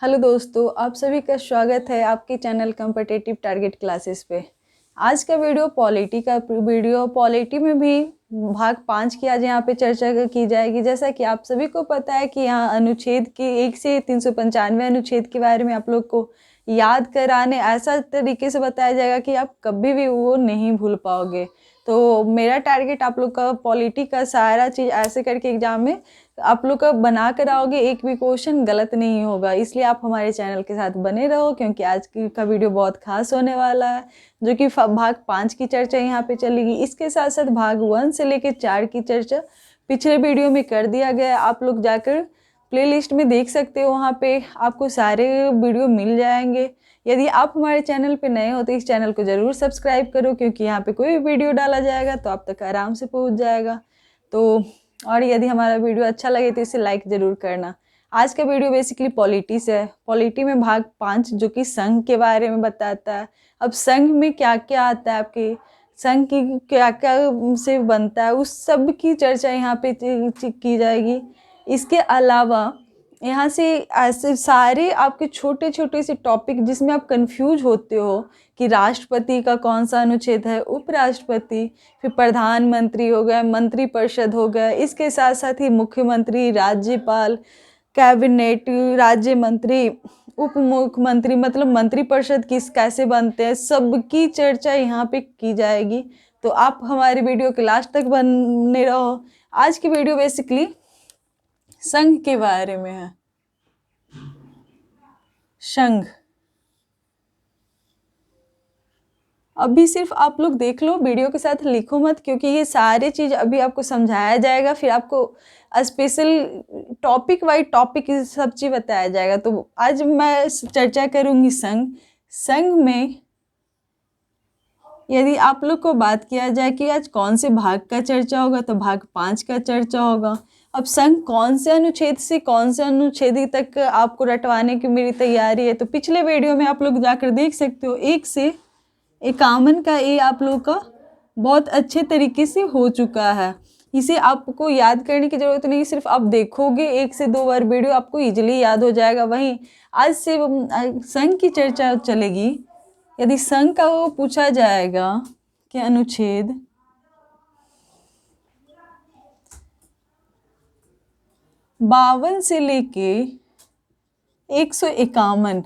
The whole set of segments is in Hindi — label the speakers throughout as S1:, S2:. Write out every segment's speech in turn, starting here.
S1: हेलो दोस्तों, आप सभी का स्वागत है आपके चैनल कॉम्पिटिटिव टारगेट क्लासेस पे। आज का वीडियो पॉलिटी में भी भाग 5 की आज यहाँ पे चर्चा की जाएगी। जैसा कि आप सभी को पता है कि यहाँ अनुच्छेद के 1 से 395 अनुच्छेद के बारे में आप लोग को याद कराने ऐसा तरीके से बताया जाएगा कि आप कभी भी वो नहीं भूल पाओगे। तो मेरा टारगेट आप लोग का पॉलिटी का सारा चीज़ ऐसे करके एग्जाम में आप लोग का बना कर आओगे, एक भी क्वेश्चन गलत नहीं होगा। इसलिए आप हमारे चैनल के साथ बने रहो, क्योंकि आज का वीडियो बहुत खास होने वाला है, जो कि भाग 5 की चर्चा यहाँ पे चलेगी। इसके साथ साथ भाग 1 से लेकर 4 की चर्चा पिछले वीडियो में कर दिया गया। आप लोग जाकर प्लेलिस्ट में देख सकते हो, वहाँ पे आपको सारे वीडियो मिल जाएंगे। यदि आप हमारे चैनल पे नए हो तो इस चैनल को ज़रूर सब्सक्राइब करो, क्योंकि यहाँ पे कोई भी वीडियो डाला जाएगा तो आप तक आराम से पहुँच जाएगा। तो और यदि हमारा वीडियो अच्छा लगे तो इसे लाइक ज़रूर करना। आज का वीडियो बेसिकली पॉलिटी से है। पॉलिटी में भाग 5 जो कि संघ के बारे में बताता है। अब संघ में क्या क्या आता है, आपके संघ की क्या क्या से बनता है, उस सब की चर्चा यहाँ पे की जाएगी। इसके अलावा यहाँ से ऐसे सारे आपके छोटे छोटे से टॉपिक जिसमें आप कंफ्यूज होते हो कि राष्ट्रपति का कौन सा अनुच्छेद है, उपराष्ट्रपति, फिर प्रधानमंत्री हो गए, मंत्रिपरिषद हो गए, इसके साथ साथ ही मुख्यमंत्री, राज्यपाल, कैबिनेट, राज्य मंत्री, उप मुख्यमंत्री, मतलब मंत्रिपरिषद किस कैसे बनते हैं, सबकी चर्चा यहाँ पे की जाएगी। तो आप हमारे वीडियो के लास्ट तक बने रहो। आज की वीडियो बेसिकली संघ के बारे में है। संघ अभी सिर्फ आप लोग देख लो, वीडियो के साथ लिखो मत, क्योंकि ये सारे चीज़ अभी आपको समझाया जाएगा, फिर आपको स्पेशल टॉपिक वाइज टॉपिक सब चीज़ बताया जाएगा। तो आज मैं चर्चा करूँगी संघ। संघ में यदि आप लोग को बात किया जाए कि आज कौन से भाग का चर्चा होगा, तो भाग 5 का चर्चा होगा। अब संघ कौन से अनुच्छेद से कौन से अनुच्छेद तक आपको रटवाने की मेरी तैयारी है, तो पिछले वीडियो में आप लोग जाकर देख सकते हो। 1 से 51 का ये आप लोग का बहुत अच्छे तरीके से हो चुका है। इसे आपको याद करने की ज़रूरत नहीं, सिर्फ आप देखोगे 1 से 2 बार वीडियो आपको इजीली याद हो जाएगा। वहीं आज से संघ की चर्चा चलेगी। यदि संघ का वो पूछा जाएगा कि अनुच्छेद 52 से लेके 151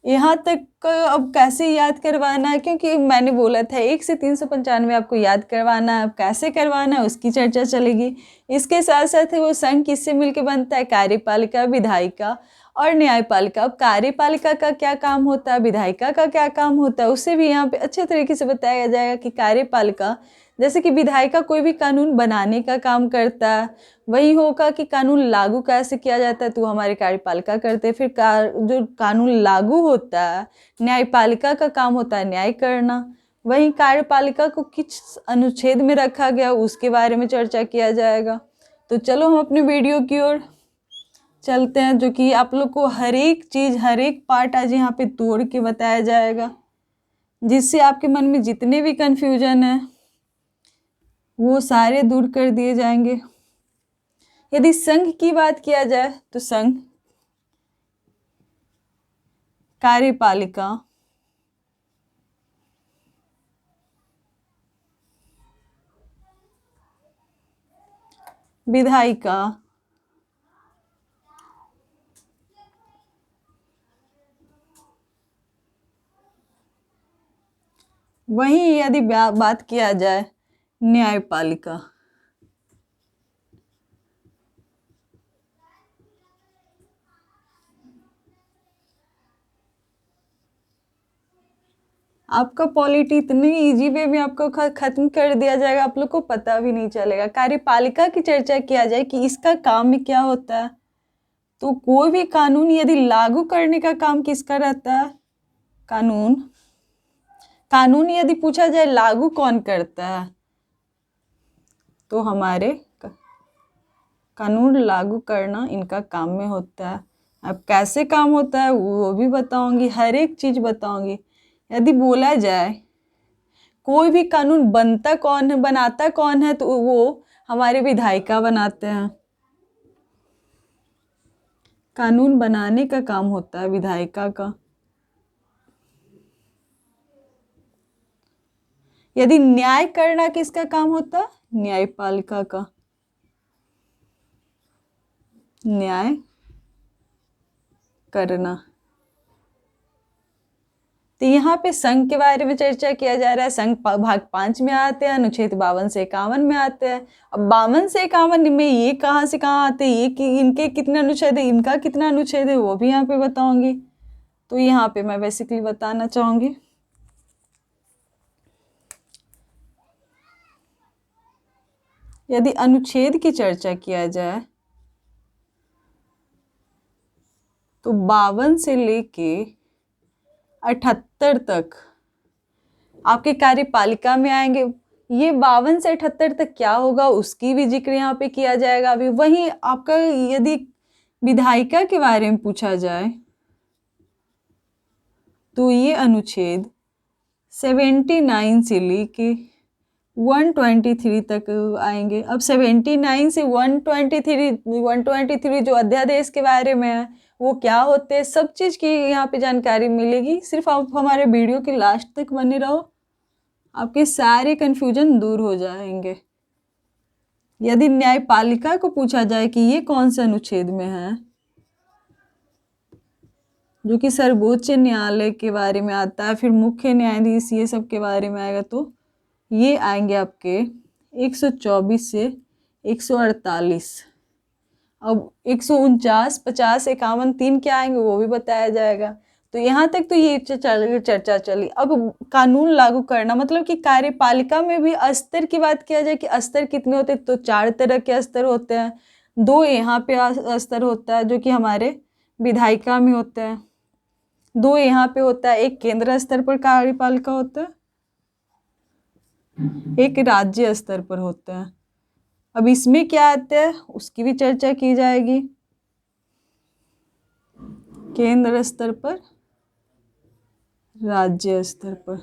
S1: यहाँ तक अब कैसे याद करवाना है, क्योंकि मैंने बोला था 1 से 395 आपको याद करवाना है। अब कैसे करवाना है उसकी चर्चा चलेगी। इसके साथ साथ वो संघ किससे मिलकर बनता है, कार्यपालिका, विधायिका और न्यायपालिका। अब कार्यपालिका का क्या काम होता है, विधायिका का क्या काम होता है, उसे भी यहाँ पे अच्छे तरीके से बताया जाएगा कि कार्यपालिका जैसे कि विधायिका कोई भी कानून बनाने का काम करता है, वही होगा कि कानून लागू कैसे किया जाता है तो हमारे कार्यपालिका करते हैं। फिर जो कानून लागू होता है, न्यायपालिका का काम होता है न्याय करना। वहीं कार्यपालिका को किस अनुच्छेद में रखा गया उसके बारे में चर्चा किया जाएगा। तो चलो हम अपने वीडियो की ओर चलते हैं, जो कि आप लोग को हर एक चीज़ हर एक पार्ट आज यहाँ पे तोड़ के बताया जाएगा, जिससे आपके मन में जितने भी कन्फ्यूजन है वो सारे दूर कर दिए जाएंगे। यदि संघ की बात किया जाए तो संघ कार्यपालिका, विधायिका, वहीं यदि बात किया जाए न्यायपालिका। आपका पॉलिटी इतनी इजी वे में आपको खत्म कर दिया जाएगा, आप लोग को पता भी नहीं चलेगा। कार्यपालिका की चर्चा किया जाए कि इसका काम में क्या होता है, तो कोई भी कानून यदि लागू करने का काम किसका रहता है, कानून यदि पूछा जाए लागू कौन करता है, तो हमारे कानून लागू करना इनका काम में होता है। अब कैसे काम होता है वो भी बताऊंगी, हर एक चीज़ बताऊंगी। यदि बोला जाए कोई भी कानून बनाता कौन है, तो वो हमारे विधायिका बनाते हैं। कानून बनाने का काम होता है विधायिका का। यदि न्याय करना किसका काम होता है? न्यायपालिका का। न्याय करना। तो यहाँ पे संघ के बारे में चर्चा किया जा रहा है। संघ भाग 5 में आते हैं, अनुच्छेद 52 से 51 में आते हैं। अब 52 से 51 में ये कहाँ से कहाँ आते हैं, ये इनके कितने अनुच्छेद है, इनका कितना अनुच्छेद है, वो भी यहाँ पे बताऊंगी। तो यहाँ पे मैं बेसिकली बताना चाहूंगी। यदि अनुच्छेद की चर्चा किया जाए तो 52 से लेके 78 तक आपके कार्यपालिका में आएंगे। ये 52 से 78 तक क्या होगा उसकी भी जिक्र यहाँ पे किया जाएगा अभी। वहीं आपका यदि विधायिका के बारे में पूछा जाए तो ये अनुच्छेद 79 से लेके 123 तक आएंगे। अब 79 से 123 जो अध्यादेश के बारे में है वो क्या होते हैं, सब चीज़ की यहाँ पे जानकारी मिलेगी। सिर्फ आप हमारे वीडियो के लास्ट तक बने रहो, आपके सारे कन्फ्यूजन दूर हो जाएंगे। यदि न्यायपालिका को पूछा जाए कि ये कौन से अनुच्छेद में है, जो कि सर्वोच्च न्यायालय के बारे में आता है, फिर मुख्य न्यायाधीश, ये सब के बारे में आएगा, तो ये आएंगे आपके 124 से 148। अब 149, 50, 51 तीन क्या आएंगे वो भी बताया जाएगा। तो यहाँ तक तो ये चर्चा चली। अब कानून लागू करना मतलब कि कार्यपालिका में भी स्तर की बात किया जाए कि स्तर कितने होते हैं, तो 4 तरह के स्तर होते हैं। 2 यहाँ पे स्तर होता है जो कि हमारे विधायिका में होता है, 2 यहाँ पे होता है। एक केंद्र स्तर पर कार्यपालिका होता है, एक राज्य स्तर पर होता है। अब इसमें क्या आता है उसकी भी चर्चा की जाएगी। केंद्र स्तर पर, राज्य स्तर पर।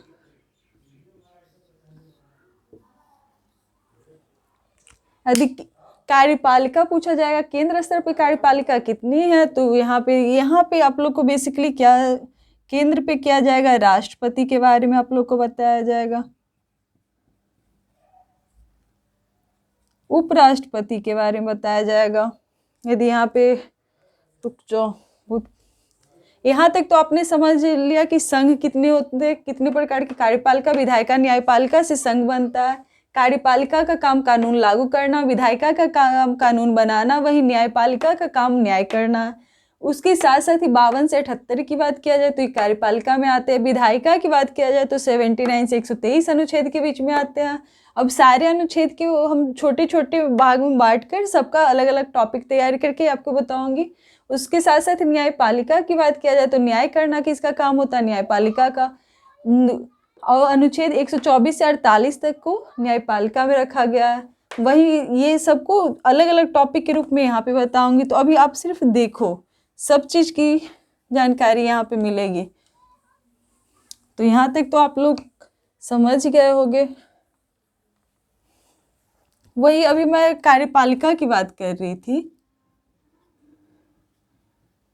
S1: यदि कार्यपालिका पूछा जाएगा केंद्र स्तर पर कार्यपालिका कितनी है, तो यहाँ पे आप लोग को बेसिकली क्या केंद्र पे किया जाएगा, राष्ट्रपति के बारे में आप लोग को बताया जाएगा, उपराष्ट्रपति के बारे में बताया जाएगा। यदि यहाँ पे रुक जाओ, यहाँ तक तो आपने समझ लिया कि संघ कितने होते हैं, कितने प्रकार के कार्यपालिका, विधायिका, न्यायपालिका से संघ बनता है। कार्यपालिका का काम कानून लागू करना, विधायिका का काम कानून बनाना, वही न्यायपालिका का काम न्याय करना। उसके साथ साथ ही 52 से 78 की बात किया जाए तो ये कार्यपालिका में आते हैं। विधायिका की बात किया जाए तो 79 से 123 अनुच्छेद के बीच में आते हैं। अब सारे अनुच्छेद के हम छोटे छोटे भाग में बांट कर सबका अलग अलग टॉपिक तैयार करके आपको बताऊंगी। उसके साथ साथ न्यायपालिका की बात किया जाए तो न्याय करना किसका काम होता है, न्यायपालिका का। और अनुच्छेद 124 से 48 तक को न्यायपालिका में रखा गया है। वही ये सबको अलग अलग टॉपिक के रूप में यहाँ पे बताऊंगी। तो अभी आप सिर्फ देखो, सब चीज की जानकारी यहाँ पे मिलेगी। तो यहाँ तक तो आप लोग समझ गए होंगे। वही अभी मैं कार्यपालिका की बात कर रही थी।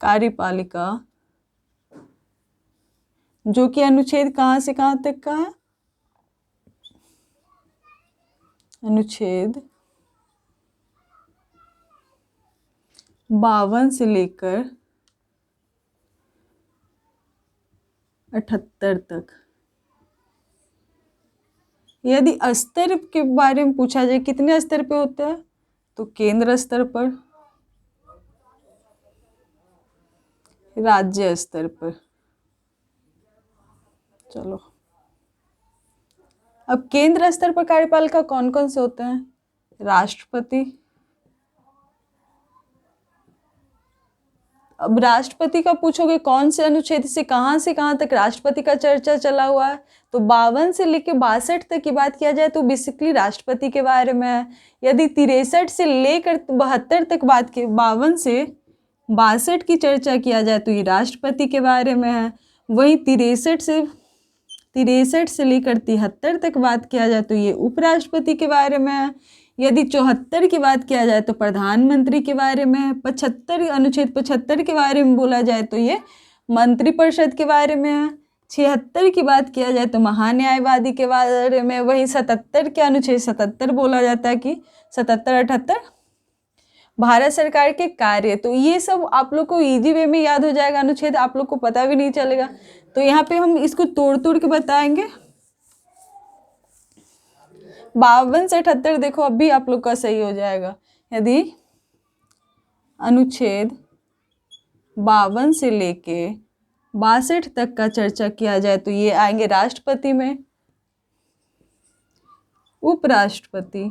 S1: कार्यपालिका जो कि अनुच्छेद कहाँ से कहाँ तक का है, अनुच्छेद 52 से लेकर 78 तक। यदि स्तर के बारे में पूछा जाए कितने स्तर पे होता है, तो केंद्र स्तर पर, राज्य स्तर पर। चलो, अब केंद्र स्तर पर कार्यपालिका कौन कौन से होते हैं, राष्ट्रपति। अब राष्ट्रपति का पूछोगे कौन से अनुच्छेद से कहाँ तक राष्ट्रपति का चर्चा चला हुआ है, तो 52 से लेकर 62 तक की बात किया जाए तो बेसिकली राष्ट्रपति के बारे में है। यदि 63 से लेकर 72 तक बात की, 52 से 62 की चर्चा किया जाए तो ये राष्ट्रपति के बारे में है। वहीं 63 से लेकर 73 तक बात किया जाए तो ये उपराष्ट्रपति के बारे में है। यदि 74 की बात किया जाए तो प्रधानमंत्री के बारे में है। 75 अनुच्छेद 75 के बारे में बोला जाए तो ये मंत्रिपरिषद के बारे में है। 76 की बात किया जाए तो महान्यायवादी के बारे में। वही 77 के अनुच्छेद 77 बोला जाता है कि 77 78 भारत सरकार के कार्य। तो ये सब आप लोग को इजी वे में याद हो जाएगा, अनुच्छेद आप लोग को पता भी नहीं चलेगा। तो यहाँ पे हम इसको तोड़ तोड़ के बताएंगे। 52 से 78 देखो अब भी आप लोग का सही हो जाएगा। यदि अनुच्छेद 52 से लेके 62 तक का चर्चा किया जाए तो ये आएंगे राष्ट्रपति में, उपराष्ट्रपति।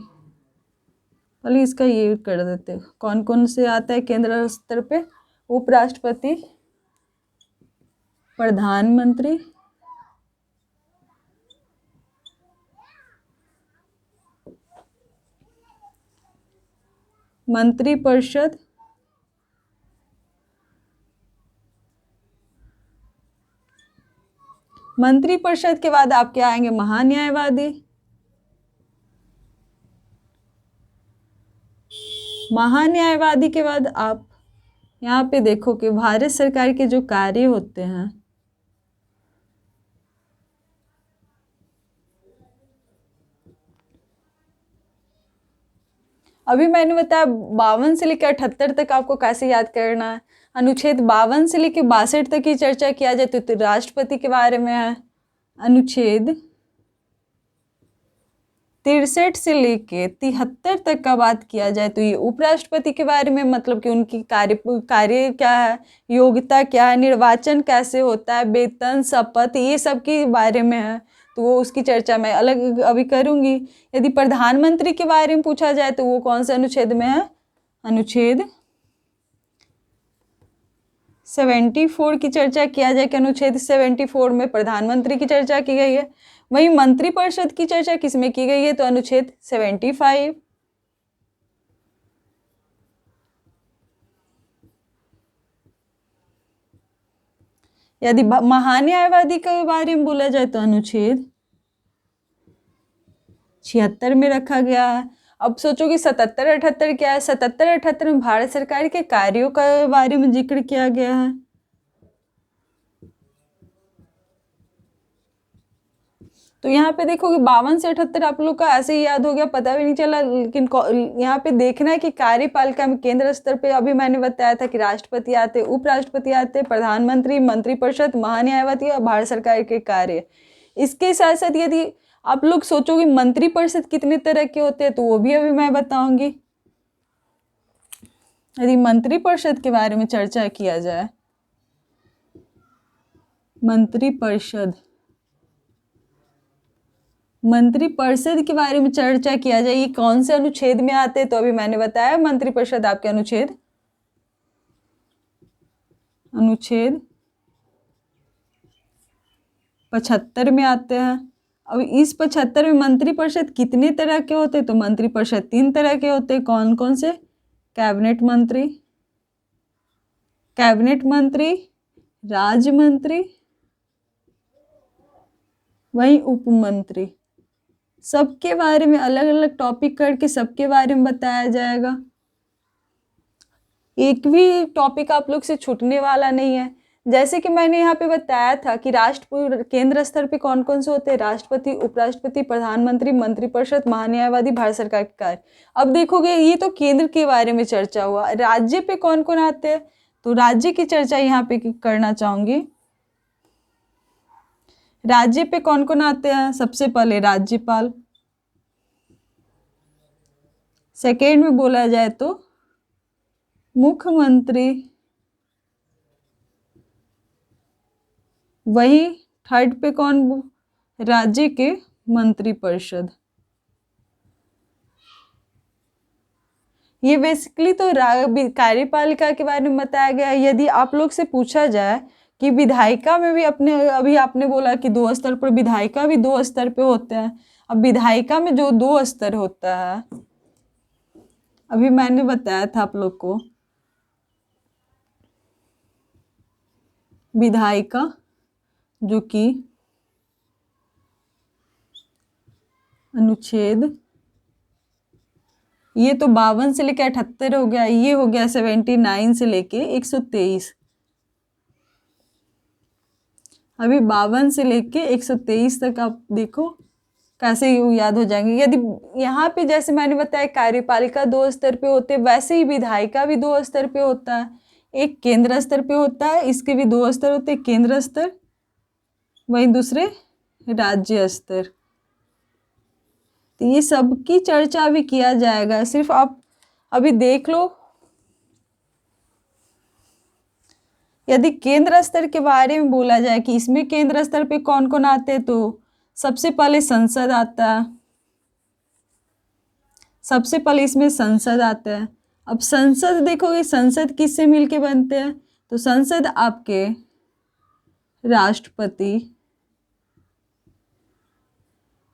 S1: पहले इसका ये कर देते हैं, कौन कौन से आता है केंद्र स्तर पे। उपराष्ट्रपति, प्रधानमंत्री, मंत्रिपरिषद, मंत्रिपरिषद के बाद आपके आएंगे महान्यायवादी। महान्यायवादी के बाद आप यहाँ पे देखो कि भारत सरकार के जो कार्य होते हैं, अभी मैंने बताया 52 से लेकर 78 तक आपको कैसे याद करना है। अनुच्छेद 52 से लेकर 62 तक की चर्चा किया जाए तो राष्ट्रपति के बारे में है। अनुच्छेद 63 से लेके 73 तक का बात किया जाए तो ये उपराष्ट्रपति के बारे में, मतलब कि उनकी कार्य क्या है, योग्यता क्या है, निर्वाचन कैसे होता है, वेतन, शपथ, ये सब के बारे में है। तो वो उसकी चर्चा मैं अलग अभी करूँगी। यदि प्रधानमंत्री के बारे में पूछा जाए तो वो कौन से अनुच्छेद में है, अनुच्छेद 74 की चर्चा किया जाए कि अनुच्छेद 74 में प्रधानमंत्री की चर्चा की गई है। वहीं मंत्रिपरिषद की चर्चा किसमें की गई है तो अनुच्छेद 75। यदि महान्यायवादी के बारे में बोला जाए तो अनुच्छेद 76 में रखा गया है। अब सोचो कि 77 78 क्या है। 77 78 में भारत सरकार के कार्यों के बारे में जिक्र किया गया है। तो यहाँ पे देखो कि 52 से 78 आप लोग का ऐसे ही याद हो गया, पता भी नहीं चला। लेकिन यहाँ पे देखना है कि कार्यपालिका में केंद्र स्तर पे अभी मैंने बताया था कि राष्ट्रपति आते, उपराष्ट्रपति आते, प्रधानमंत्री, मंत्रिपरिषद, महान्यायवादी और भारत सरकार के कार्य। इसके साथ साथ यदि आप लोग सोचोगे मंत्रिपरिषद कितने तरह के होते हैं तो वो भी अभी मैं बताऊंगी। यदि मंत्रिपरिषद के बारे में चर्चा किया जाए, मंत्रिपरिषद के बारे में चर्चा किया जाए, ये कौन से अनुच्छेद में आते हैं तो अभी मैंने बताया मंत्रिपरिषद आपके अनुच्छेद 75 में आते हैं। अब इस 75 में मंत्रिपरिषद कितने तरह के होते हैं तो मंत्रिपरिषद 3 तरह के होते हैं। कौन कौन से, कैबिनेट मंत्री, राज्य मंत्री, वही उपमंत्री। सबके बारे में अलग अलग टॉपिक करके सबके बारे में बताया जाएगा। एक भी टॉपिक आप लोग से छूटने वाला नहीं है। जैसे कि मैंने यहाँ पे बताया था कि केंद्र स्तर पे कौन कौन से होते हैं, राष्ट्रपति, उपराष्ट्रपति, प्रधानमंत्री, मंत्रिपरिषद, महान्यायवादी, भारत सरकार के कार्य। अब देखोगे ये तो केंद्र के बारे में चर्चा हुआ। राज्य पे कौन कौन आते हैं तो राज्य की चर्चा यहाँ पे करना चाहूंगी। राज्य पे कौन कौन आते हैं, सबसे पहले राज्यपाल। सेकेंड में बोला जाए तो मुख्यमंत्री। वही थर्ड पे कौन, राज्य के मंत्रिपरिषद। ये बेसिकली तो कार्यपालिका के बारे में बताया गया। यदि आप लोग से पूछा जाए कि विधायिका में भी अभी आपने बोला कि 2 स्तर पर, विधायिका भी 2 स्तर पे होते हैं। अब विधायिका में जो 2 स्तर होता है, अभी मैंने बताया था आप लोग को, विधायिका जो कि अनुच्छेद ये तो 52 से लेके 78 हो गया, ये हो गया 79 से लेके 123। अभी 52 से लेके 123 तक आप देखो कैसे याद हो जाएंगे। यदि यहाँ पे जैसे मैंने बताया कार्यपालिका 2 स्तर पे होते, वैसे ही विधायिका भी 2 स्तर पे होता है। एक केंद्र स्तर पे होता है, इसके भी 2 स्तर होते हैं, केंद्र स्तर वहीं दूसरे राज्य स्तर। तो ये सबकी चर्चा भी किया जाएगा, सिर्फ आप अभी देख लो। यदि केंद्र स्तर के बारे में बोला जाए कि इसमें केंद्र स्तर पे कौन कौन आते हैं, तो सबसे पहले संसद आता है। सबसे पहले इसमें संसद आता है। अब संसद देखोगे, संसद किससे मिलके बनते हैं, तो संसद आपके राष्ट्रपति,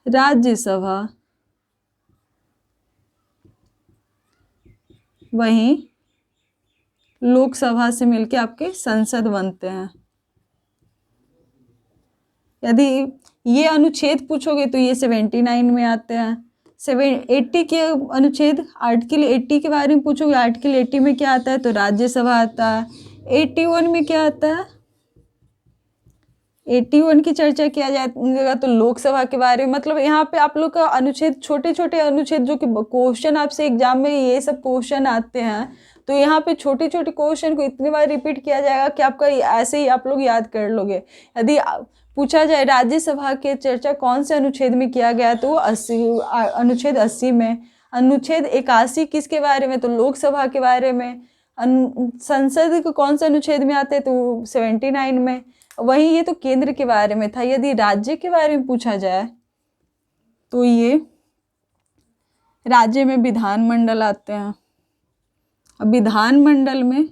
S1: राज्यसभा, वहीं लोकसभा से मिलके आपके संसद बनते हैं। यदि ये अनुच्छेद पूछोगे तो ये 79 में आते हैं। 80 के अनुच्छेद, आर्टिकल 80 के बारे में पूछोगे, आर्टिकल 80 में क्या आता है, तो राज्यसभा आता है। 81 में क्या आता है, 81 की चर्चा किया जाएगा तो लोकसभा के बारे में। मतलब यहाँ पे आप लोग का अनुच्छेद, छोटे छोटे अनुच्छेद जो कि क्वेश्चन आपसे एग्जाम में ये सब क्वेश्चन आते हैं, तो यहाँ पे छोटे छोटे क्वेश्चन को इतनी बार रिपीट किया जाएगा कि आपका ऐसे ही आप लोग याद कर लोगे। यदि पूछा जाए राज्यसभा के चर्चा कौन से अनुच्छेद में किया गया, तो 80, अनुच्छेद 80 में। अनुच्छेद 81 किसके बारे में, तो लोकसभा के बारे में। संसद को कौन से अनुच्छेद में आते हैं, तो 79 में। वहीं ये तो केंद्र के बारे में था। यदि राज्य के बारे में पूछा जाए तो ये राज्य में विधानमंडल आते हैं। अब विधानमंडल में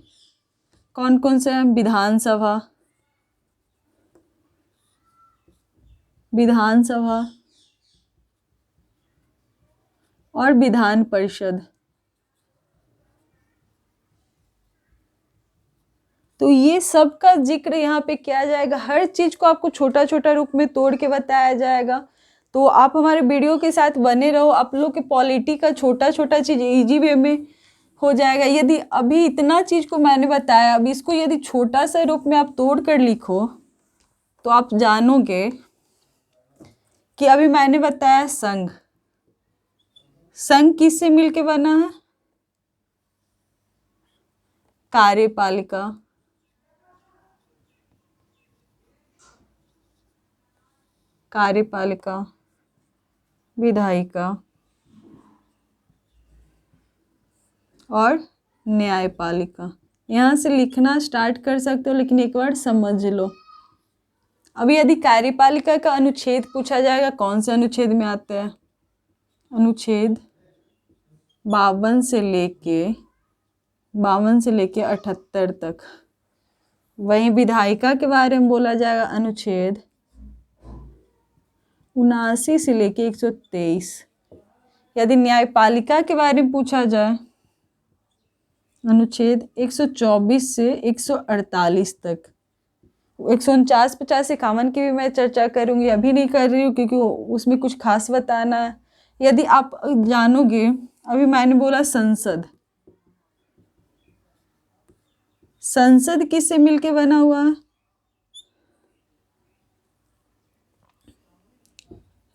S1: कौन कौन से हैं, विधानसभा, विधानसभा और विधान परिषद। तो ये सब का जिक्र यहाँ पे किया जाएगा। हर चीज को आपको छोटा छोटा रूप में तोड़ के बताया जाएगा। तो आप हमारे वीडियो के साथ बने रहो। आप लोग के पॉलिटी का छोटा छोटा चीज इजी वे में हो जाएगा। यदि अभी इतना चीज को मैंने बताया, अब इसको यदि छोटा सा रूप में आप तोड़ कर लिखो तो आप जानोगे कि अभी मैंने बताया संघ। संघ किससे मिलके बना है, कार्यपालिका, कार्यपालिका, विधायिका और न्यायपालिका। यहाँ से लिखना स्टार्ट कर सकते हो, लेकिन एक बार समझ लो। अभी यदि कार्यपालिका का अनुच्छेद पूछा जाएगा, कौन से अनुच्छेद में आते हैं, अनुच्छेद 52 से लेके 78 तक। वहीं विधायिका के बारे में बोला जाएगा, अनुच्छेद 79 से लेके 123। यदि न्यायपालिका के बारे में पूछा जाए, अनुच्छेद 124 से 148 तक। 149, 50, 51 की भी मैं चर्चा करूंगी, अभी नहीं कर रही हूँ क्योंकि उसमें कुछ खास बताना है। यदि आप जानोगे, अभी मैंने बोला संसद। संसद किससे मिलके बना हुआ है,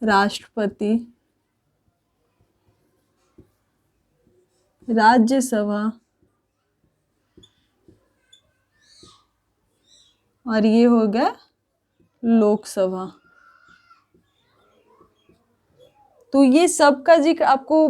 S1: राष्ट्रपति, राज्यसभा और ये हो गया लोकसभा। तो ये सब का जिक्र आपको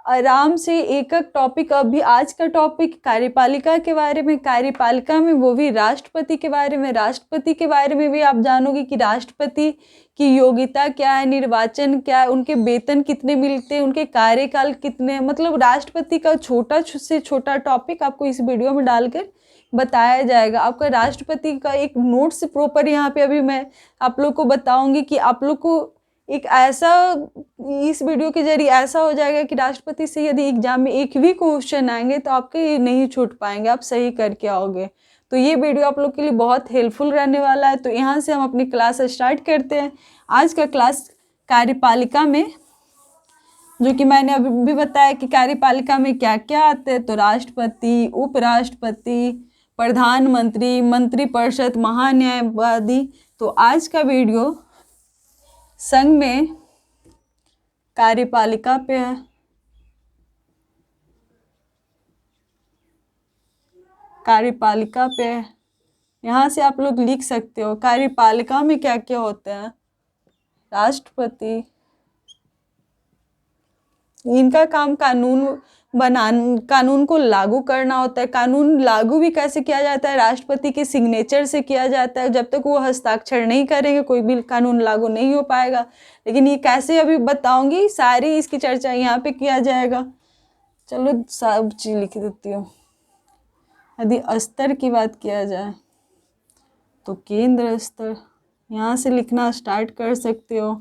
S1: आराम से एक एक टॉपिक, अभी आज का टॉपिक कार्यपालिका के बारे में, कार्यपालिका में वो भी राष्ट्रपति के बारे में। राष्ट्रपति के बारे में भी आप जानोगे कि राष्ट्रपति की योग्यता क्या है, निर्वाचन क्या है, उनके वेतन कितने मिलते हैं, उनके कार्यकाल कितने। मतलब राष्ट्रपति का छोटा से छोटा टॉपिक आपको इस वीडियो में डालकर बताया जाएगा। आपका राष्ट्रपति का एक नोट्स प्रॉपर यहाँ पे अभी मैं आप लोग को बताऊंगी कि आप लोग को एक ऐसा, इस वीडियो के जरिए ऐसा हो जाएगा कि राष्ट्रपति से यदि एग्जाम में एक भी क्वेश्चन आएंगे तो आपके नहीं छूट पाएंगे, आप सही करके आओगे। तो ये वीडियो आप लोग के लिए बहुत हेल्पफुल रहने वाला है। तो यहाँ से हम अपनी क्लास स्टार्ट करते हैं। आज का क्लास कार्यपालिका में जो कि मैंने अभी भी बताया कि कार्यपालिका में क्या क्या आते हैं, तो राष्ट्रपति, उपराष्ट्रपति, प्रधानमंत्री, मंत्रिपरिषद, महान्यायवादी। तो आज का वीडियो संघ में कार्यपालिका पे है। कार्यपालिका पे यहाँ से आप लोग लिख सकते हो कार्यपालिका में क्या क्या होते हैं। राष्ट्रपति, इनका काम कानून को लागू करना होता है। कानून लागू भी कैसे किया जाता है? राष्ट्रपति के सिग्नेचर से किया जाता है। जब तक वो हस्ताक्षर नहीं करेंगे कोई भी कानून लागू नहीं हो पाएगा। लेकिन ये कैसे अभी बताऊंगी, सारी इसकी चर्चा यहाँ पे किया जाएगा। चलो सब चीज लिख देती हूँ। यदि स्तर की बात किया जाए तो केंद्र स्तर, यहाँ से लिखना स्टार्ट कर सकते हो।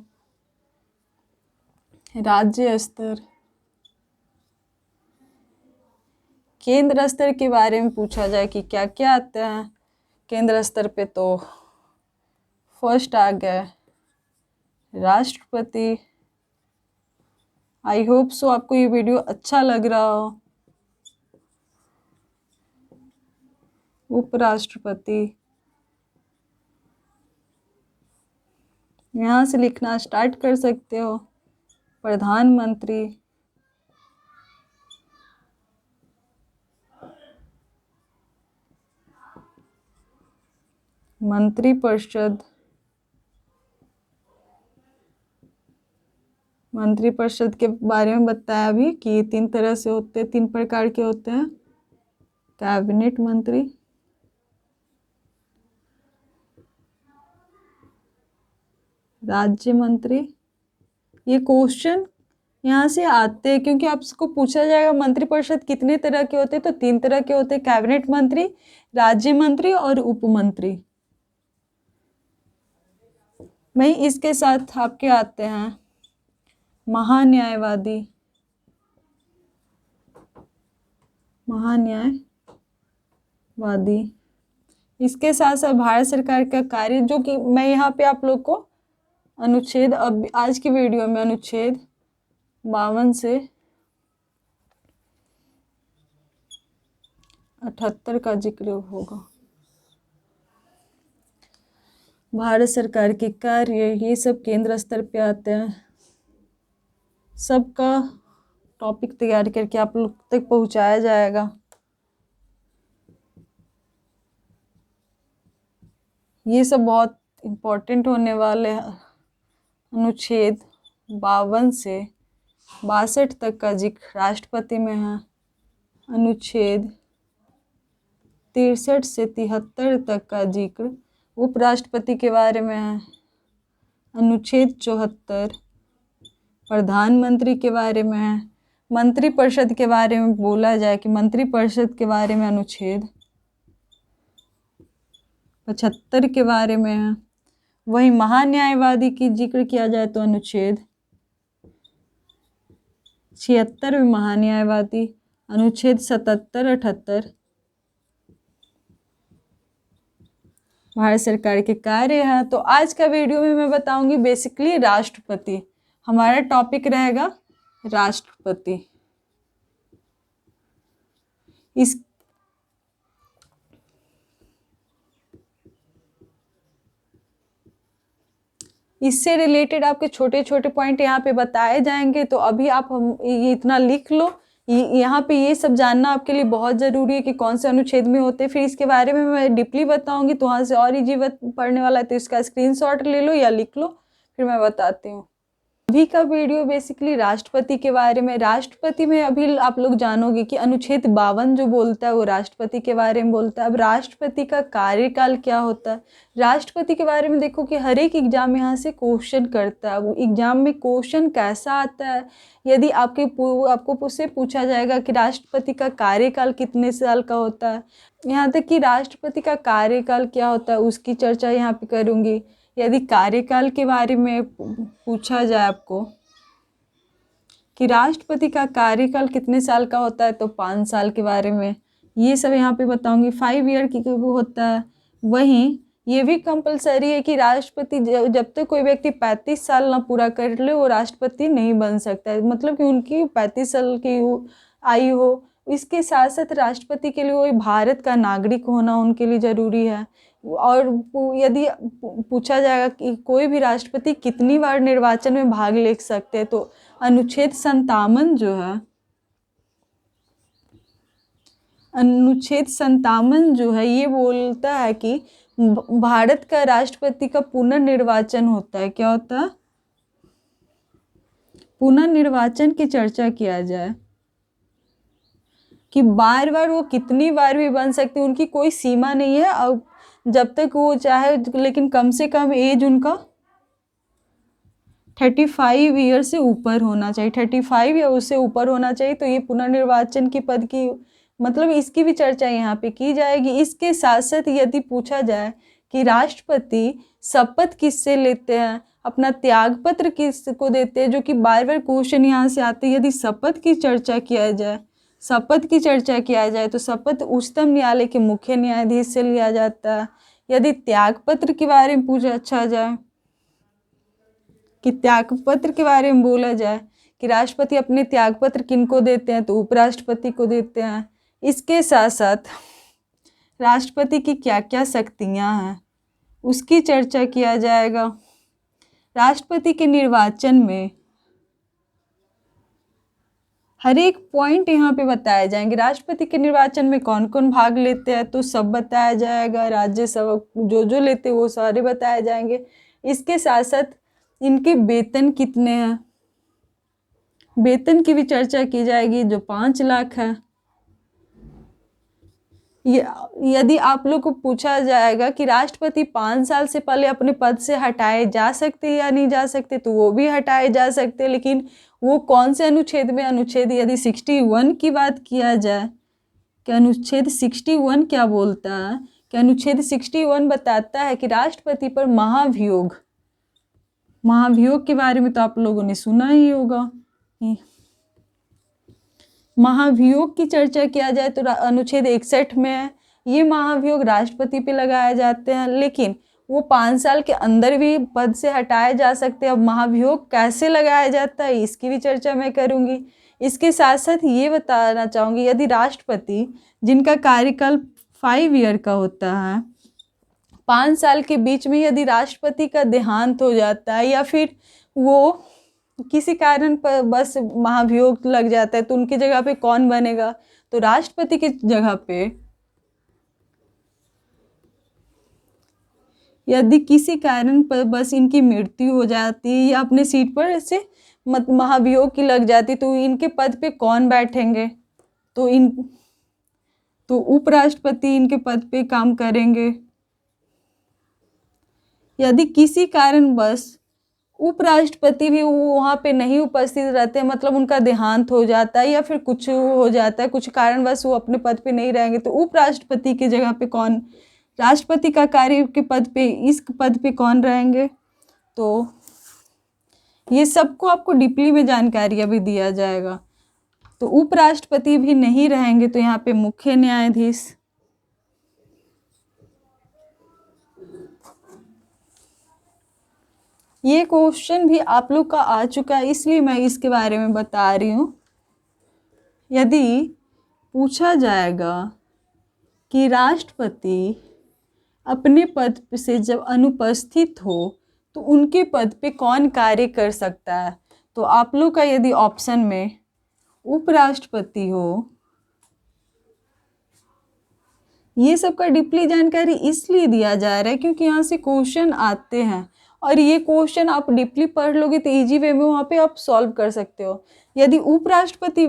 S1: राज्य स्तर, केंद्र स्तर के बारे में पूछा जाए कि क्या क्या आता है केंद्र स्तर पे, तो फर्स्ट आ गया राष्ट्रपति। आई होप सो आपको ये वीडियो अच्छा लग रहा हो। उपराष्ट्रपति, यहाँ से लिखना स्टार्ट कर सकते हो। प्रधानमंत्री, मंत्रिपरिषद, मंत्रिपरिषद के बारे में बताया अभी कि 3 तरह से होते हैं, 3 प्रकार के होते हैं। कैबिनेट मंत्री, राज्य मंत्री। ये क्वेश्चन यहाँ से आते हैं क्योंकि आपको पूछा जाएगा मंत्रिपरिषद कितने तरह के होते हैं, तो 3 तरह के होते हैं। कैबिनेट मंत्री, राज्य मंत्री और उप मंत्री। वहीं इसके साथ आपके आते हैं महान्यायवादी, महान्यायवादी। इसके साथ साथ भारत सरकार का कार्य, जो कि मैं यहाँ पे आप लोग को अनुच्छेद, अब आज की वीडियो में अनुच्छेद 52 से 78 का जिक्र होगा। भारत सरकार के कार्य, ये सब केंद्र स्तर पे आते हैं। सबका टॉपिक तैयार करके आप लोग तक पहुंचाया जाएगा। ये सब बहुत इम्पोर्टेंट होने वाले हैं। अनुच्छेद 52 से 62 तक का जिक्र राष्ट्रपति में है। अनुच्छेद 63 से 73 तक का जिक्र उपराष्ट्रपति के बारे में है। अनुच्छेद 74 प्रधानमंत्री के बारे में है। मंत्रिपरिषद के बारे में बोला जाए कि मंत्रिपरिषद के बारे में अनुच्छेद 75 के बारे में है। वही महान्यायवादी की जिक्र किया जाए तो अनुच्छेद 76 में महान्यायवादी, अनुच्छेद 77, 78 भारत सरकार के कार्य है। तो आज का वीडियो में मैं बताऊंगी बेसिकली राष्ट्रपति, हमारा टॉपिक रहेगा राष्ट्रपति। इससे रिलेटेड आपके छोटे छोटे पॉइंट यहाँ पे बताए जाएंगे। तो अभी आप ये इतना लिख लो। यहाँ पे ये सब जानना आपके लिए बहुत ज़रूरी है कि कौन से अनुच्छेद में होते हैं। फिर इसके बारे में मैं डीपली बताऊंगी, तो वहाँ से और इजी पढ़ने वाला है, तो इसका स्क्रीनशॉट ले लो या लिख लो, फिर मैं बताती हूँ। अभी का वीडियो बेसिकली राष्ट्रपति के बारे में। राष्ट्रपति में अभी आप लोग जानोगे कि अनुच्छेद 52 जो बोलता है वो राष्ट्रपति के बारे में बोलता है। अब राष्ट्रपति का कार्यकाल क्या होता है, राष्ट्रपति के बारे में देखो कि हर एक एग्जाम यहाँ से क्वेश्चन करता है। वो एग्जाम में क्वेश्चन कैसा आता है, यदि आपको उससे पूछा जाएगा कि राष्ट्रपति का कार्यकाल कितने साल का होता है, यहाँ तक कि राष्ट्रपति का कार्यकाल क्या होता है उसकी चर्चा यहाँ पे करूँगी। यदि कार्यकाल के बारे में पूछा जाए आपको कि राष्ट्रपति का कार्यकाल कितने साल का होता है, तो 5 साल के बारे में ये सब यहाँ पे बताऊंगी। 5 ईयर की होता है। वहीं ये भी कंपलसरी है कि राष्ट्रपति जब तक कोई व्यक्ति 35 साल ना पूरा कर ले वो राष्ट्रपति नहीं बन सकता है, मतलब कि उनकी 35 साल की आयु हो। इसके साथ साथ राष्ट्रपति के लिए वो भारत का नागरिक होना उनके लिए ज़रूरी है। और यदि पूछा जाएगा कि कोई भी राष्ट्रपति कितनी बार निर्वाचन में भाग ले सकते हैं, तो अनुच्छेद 57 जो है, अनुच्छेद 57 जो है ये बोलता है कि भारत का राष्ट्रपति का पुनर्निर्वाचन होता है। क्या होता है? पुनर्निर्वाचन की चर्चा किया जाए कि बार बार वो कितनी बार भी बन सकते, उनकी कोई सीमा नहीं है और जब तक वो चाहे, लेकिन कम से कम एज उनका 35 ईयर से ऊपर होना चाहिए, 35 या उससे ऊपर होना चाहिए। तो ये पुनर्निर्वाचन की पद की मतलब इसकी भी चर्चा यहाँ पे की जाएगी। इसके साथ साथ यदि पूछा जाए कि राष्ट्रपति शपथ किससे लेते हैं, अपना त्याग पत्र किसको देते हैं, जो कि बार बार क्वेश्चन यहाँ से आते हैं। यदि शपथ की चर्चा किया जाए, शपथ की चर्चा किया जाए तो शपथ उच्चतम न्यायालय के मुख्य न्यायाधीश से लिया जाता है। यदि त्याग पत्र के बारे में पूछा जाए कि त्याग पत्र के बारे में बोला जाए कि राष्ट्रपति अपने त्याग पत्र किनको देते हैं, तो उपराष्ट्रपति को देते हैं। इसके साथ साथ राष्ट्रपति की क्या क्या शक्तियां हैं उसकी चर्चा किया जाएगा। राष्ट्रपति के निर्वाचन में हर एक पॉइंट यहाँ पे बताए जाएंगे। राष्ट्रपति के निर्वाचन में कौन कौन भाग लेते हैं तो सब बताया जाएगा। राज्यसभा जो लेते हैं वो सारे बताए जाएंगे। इसके साथ साथ इनके वेतन कितने हैं, वेतन की भी चर्चा की जाएगी जो 5 लाख है। यदि आप लोग को पूछा जाएगा कि राष्ट्रपति 5 साल से पहले अपने पद से हटाए जा सकते या नहीं जा सकते, तो वो भी हटाए जा सकते, लेकिन वो कौन से अनुच्छेद में? अनुच्छेद यदि 61 की बात किया जाए कि अनुच्छेद 61 क्या बोलता है कि अनुच्छेद 61 बताता है कि राष्ट्रपति पर महाभियोग, महाभियोग के बारे में तो आप लोगों ने सुना ही होगा। महाभियोग की चर्चा किया जाए तो अनुच्छेद 61 में है। ये महाभियोग राष्ट्रपति पे लगाए जाते हैं, लेकिन वो 5 साल के अंदर भी पद से हटाए जा सकते हैं। अब महाभियोग कैसे लगाया जाता है इसकी भी चर्चा मैं करूंगी। इसके साथ साथ ये बताना चाहूँगी, यदि राष्ट्रपति जिनका कार्यकाल 5 ईयर का होता है, 5 साल के बीच में यदि राष्ट्रपति का देहांत हो जाता है या फिर वो किसी कारण पर बस महाभियोग लग जाता है, तो उनकी जगह पे कौन बनेगा? तो राष्ट्रपति की जगह पे यदि किसी कारण पर बस इनकी मृत्यु हो जाती है या अपने सीट पर से महाभियोग की लग जाती, तो इनके पद पे कौन बैठेंगे? तो उपराष्ट्रपति इनके पद पे काम करेंगे। यदि किसी कारण बस उपराष्ट्रपति भी वहाँ पे नहीं उपस्थित रहते, मतलब उनका देहांत हो जाता है या फिर कुछ हो जाता है, कुछ कारणवश वो अपने पद पे नहीं रहेंगे, तो उपराष्ट्रपति की जगह पे कौन, राष्ट्रपति का कार्य के पद पे, इस पद पे कौन रहेंगे? तो ये सबको आपको डीपली में जानकारी अभी दिया जाएगा। तो उपराष्ट्रपति भी नहीं रहेंगे, तो यहाँ पे मुख्य न्यायाधीश। ये क्वेश्चन भी आप लोग का आ चुका है, इसलिए मैं इसके बारे में बता रही हूँ। यदि पूछा जाएगा कि राष्ट्रपति अपने पद से जब अनुपस्थित हो तो उनके पद पे कौन कार्य कर सकता है, तो आप लोग का यदि ऑप्शन में उपराष्ट्रपति हो, ये सब का डीपली जानकारी इसलिए दिया जा रहा है क्योंकि यहाँ से क्वेश्चन आते हैं और ये क्वेश्चन आप डीपली पढ़ लोगे तो इजी वे में वहाँ पे आप सॉल्व कर सकते हो। यदि उपराष्ट्रपति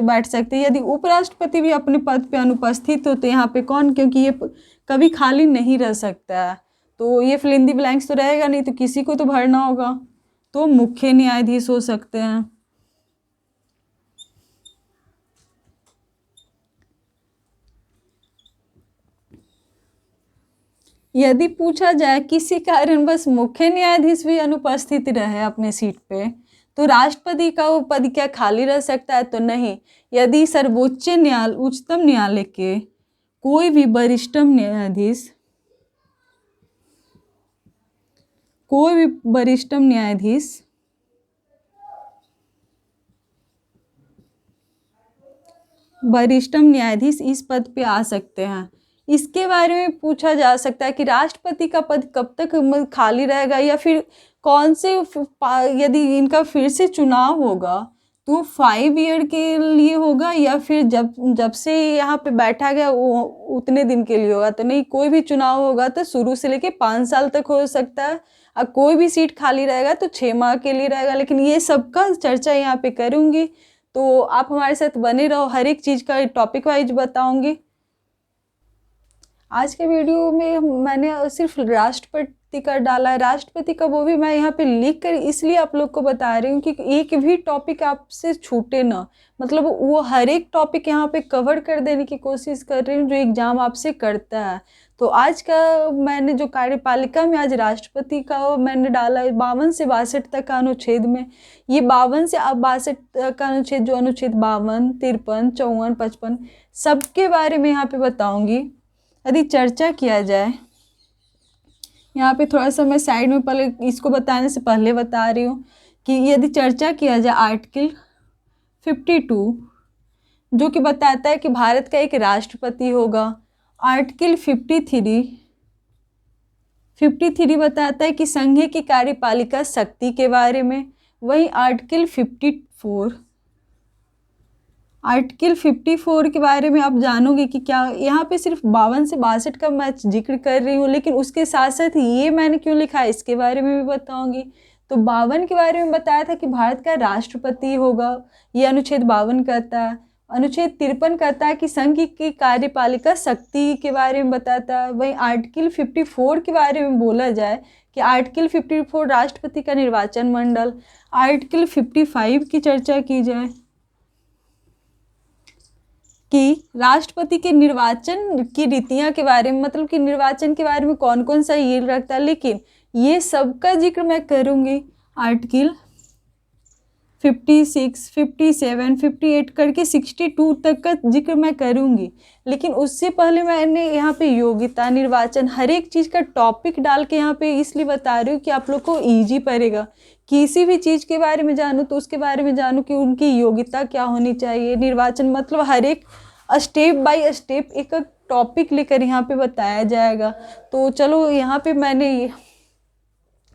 S1: बैठ सकते, यदि उपराष्ट्रपति भी अपने पद पे अनुपस्थित हो तो यहाँ पे कौन, क्योंकि ये कभी खाली नहीं रह सकता है, तो ये फिल इन द ब्लैंक्स तो रहेगा नहीं, तो किसी को तो भरना होगा, तो मुख्य न्यायाधीश हो सकते हैं। यदि पूछा जाए किसी कारणवश मुख्य न्यायाधीश भी अनुपस्थित रहे अपने सीट पे, तो राष्ट्रपति का वो पद क्या खाली रह सकता है? तो नहीं। यदि सर्वोच्च न्यायालय, उच्चतम न्यायालय के कोई भी वरिष्ठ न्यायाधीश कोई भी वरिष्ठतम न्यायाधीश इस पद पे आ सकते हैं। इसके बारे में पूछा जा सकता है कि राष्ट्रपति का पद कब तक खाली रहेगा, या फिर कौन से यदि इनका फिर से चुनाव होगा तो 5 ईयर के लिए होगा, या फिर जब से यहाँ पे बैठा गया वो उतने दिन के लिए होगा। तो नहीं, कोई भी चुनाव होगा तो शुरू से लेके 5 साल तक हो सकता है, और कोई भी सीट खाली रहेगा तो 6 माह के लिए रहेगा। लेकिन ये सबका चर्चा यहाँ पे करूँगी, तो आप हमारे साथ बने रहो, हर एक चीज़ का टॉपिक वाइज बताऊंगी। आज के वीडियो में मैंने सिर्फ राष्ट्रपति का डाला है, राष्ट्रपति का वो भी मैं यहाँ पे लिख कर इसलिए आप लोग को बता रही हूँ कि एक भी टॉपिक आपसे छूटे ना, मतलब वो हर एक टॉपिक यहाँ पे कवर कर देने की कोशिश कर रही हूँ जो एग्जाम आपसे करता है। तो आज का मैंने जो कार्यपालिका में आज राष्ट्रपति का मैंने डाला है 52 से 62 तक का अनुच्छेद में, ये 52 से 62 का अनुच्छेद, जो अनुच्छेद 52, 53, 54, 55 सबके बारे में यहाँ पे बताऊंगी। यदि चर्चा किया जाए, यहाँ पे थोड़ा सा मैं साइड में पहले इसको बताने से पहले बता रही हूँ कि यदि चर्चा किया जाए आर्टिकल 52 जो कि बताता है कि भारत का एक राष्ट्रपति होगा, आर्टिकल 53 बताता है कि संघ की कार्यपालिका शक्ति के बारे में। वहीं आर्टिकल 54 के बारे में आप जानोगे कि क्या, यहाँ पे सिर्फ 52 से 62 का मैं जिक्र कर रही हूँ, लेकिन उसके साथ साथ ये मैंने क्यों लिखा है इसके बारे में भी बताऊंगी। तो 52 के बारे में बताया था कि भारत का राष्ट्रपति होगा, ये अनुच्छेद 52 कहता है। अनुच्छेद 53 कहता है कि संघ की कार्यपालिका शक्ति के बारे में बताता है। वहीं आर्टिकल 54 के बारे में बोला जाए कि आर्टिकल 54 राष्ट्रपति का निर्वाचन मंडल। आर्टिकल 55 की चर्चा की जाए कि राष्ट्रपति के निर्वाचन की रीतियां के बारे में, मतलब कि निर्वाचन के बारे में कौन कौन सा ये रखता है, लेकिन ये सबका जिक्र मैं करूँगी आर्टिकल 56, 57, 58 करके 62 तक का जिक्र मैं करूँगी। लेकिन उससे पहले मैंने यहाँ पे योग्यता, निर्वाचन, हर एक चीज़ का टॉपिक डाल के यहाँ पे इसलिए बता रही हूँ कि आप लोग को ईजी पड़ेगा। किसी भी चीज़ के बारे में जानूँ तो उसके बारे में जानूँ कि उनकी योग्यता क्या होनी चाहिए, निर्वाचन, मतलब हर एक स्टेप बाय स्टेप एक टॉपिक लेकर यहाँ पे बताया जाएगा। तो चलो यहाँ पे मैंने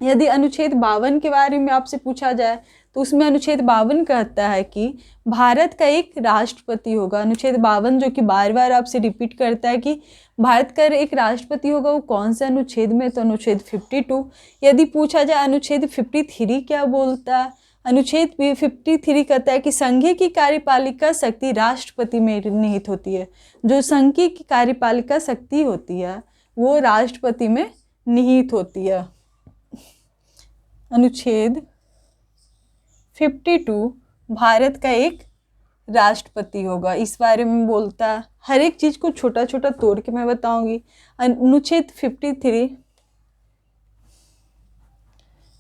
S1: यदि अनुच्छेद 52 के बारे में आपसे पूछा जाए तो उसमें अनुच्छेद 52 कहता है कि भारत का एक राष्ट्रपति होगा। अनुच्छेद 52 जो कि बार बार आपसे रिपीट करता है कि भारत का एक राष्ट्रपति होगा, वो कौन से अनुच्छेद में, तो अनुच्छेद 52। यदि पूछा जाए अनुच्छेद 53 क्या बोलता है, अनुच्छेद 53 कहता है कि संघ की कार्यपालिका शक्ति राष्ट्रपति में निहित होती है। जो संघ की कार्यपालिका शक्ति होती है वो राष्ट्रपति में निहित होती है। अनुच्छेद 52 भारत का एक राष्ट्रपति होगा, इस बारे में बोलता है। हर एक चीज़ को छोटा छोटा तोड़ के मैं बताऊंगी। अनुच्छेद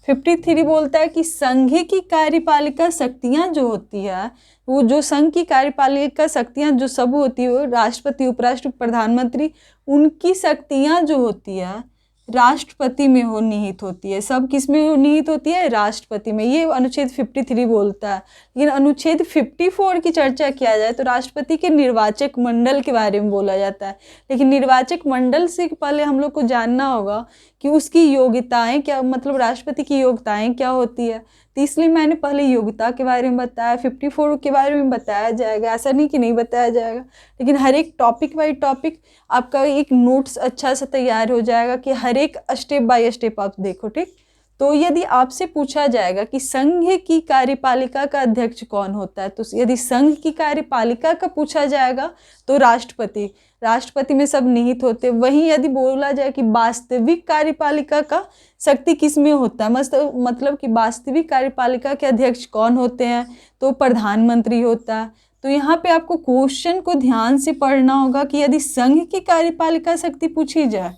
S1: 53 बोलता है कि संघ की कार्यपालिका शक्तियां जो होती है, वो जो संघ की कार्यपालिका शक्तियां जो सब होती है, राष्ट्रपति, उपराष्ट्रपति, प्रधानमंत्री, उनकी शक्तियां जो होती है राष्ट्रपति में हो निहित होती है। सब किस में निहित होती है, राष्ट्रपति में। ये अनुच्छेद 53 बोलता है। लेकिन अनुच्छेद 54 की चर्चा किया जाए तो राष्ट्रपति के निर्वाचक मंडल के बारे में बोला जाता है। लेकिन निर्वाचक मंडल से पहले हम लोग को जानना होगा कि उसकी योग्यताएं क्या, मतलब राष्ट्रपति की योग्यताएं क्या होती है। तो इसलिए मैंने पहले योग्यता के बारे में बताया, 54 के बारे में बताया जाएगा, ऐसा नहीं कि नहीं बताया जाएगा। लेकिन हर एक टॉपिक बाय टॉपिक आपका एक नोट्स अच्छा से तैयार हो जाएगा कि हर एक स्टेप बाय स्टेप आप देखो, ठीक। तो यदि आपसे पूछा जाएगा कि संघ की कार्यपालिका का अध्यक्ष कौन होता है, तो यदि संघ की कार्यपालिका का पूछा जाएगा तो राष्ट्रपति में सब निहित होते। वहीं यदि बोला जाए कि वास्तविक कार्यपालिका का शक्ति किस में होता है, मतलब कि वास्तविक कार्यपालिका के अध्यक्ष कौन होते हैं, तो प्रधानमंत्री होता है। तो यहाँ पे आपको क्वेश्चन को ध्यान से पढ़ना होगा कि यदि संघ की कार्यपालिका शक्ति पूछी जाए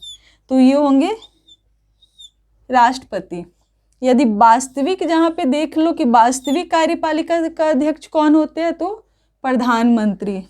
S1: तो ये होंगे राष्ट्रपति। यदि वास्तविक, जहाँ पे देख लो कि वास्तविक कार्यपालिका का अध्यक्ष कौन होते हैं, तो प्रधानमंत्री।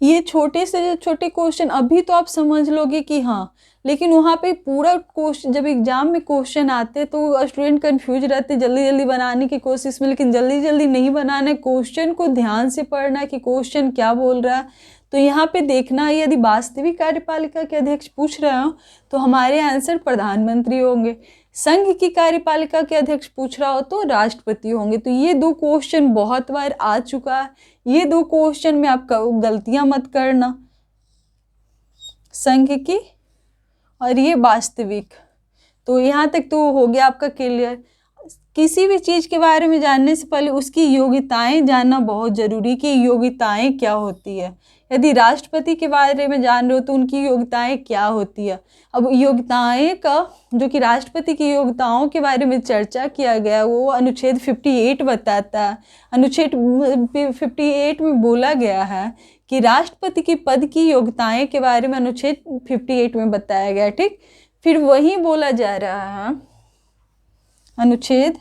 S1: ये छोटे से छोटे क्वेश्चन अभी तो आप समझ लोगे कि हाँ, लेकिन वहाँ पे पूरा क्वेश्चन जब एग्जाम में क्वेश्चन आते तो स्टूडेंट कंफ्यूज रहते जल्दी जल्दी बनाने की कोशिश में, लेकिन जल्दी जल्दी नहीं बनाना है, क्वेश्चन को ध्यान से पढ़ना है कि क्वेश्चन क्या बोल रहा है। तो यहाँ पे देखना, यदि वास्तविक कार्यपालिका के अध्यक्ष पूछ रहे हो तो हमारे आंसर प्रधानमंत्री होंगे। संघ की कार्यपालिका के अध्यक्ष पूछ रहा हो तो राष्ट्रपति होंगे। तो ये दो क्वेश्चन बहुत बार आ चुका है, ये दो क्वेश्चन में आप गलतियां मत करना, संघ की और ये वास्तविक। तो यहाँ तक तो हो गया आपका क्लियर। किसी भी चीज़ के बारे में जानने से पहले उसकी योग्यताएं जानना बहुत ज़रूरी, कि योग्यताएं क्या होती है। यदि राष्ट्रपति के बारे में जान रहे हो तो उनकी योग्यताएं क्या होती है। अब योग्यताएं का जो कि राष्ट्रपति की योग्यताओं के बारे में चर्चा किया गया वो अनुच्छेद 58 बताता है। अनुच्छेद 58 में बोला गया है कि राष्ट्रपति के पद की योग्यताएं के बारे में अनुच्छेद 58 में बताया गया, ठीक। फिर वही बोला जा रहा है अनुच्छेद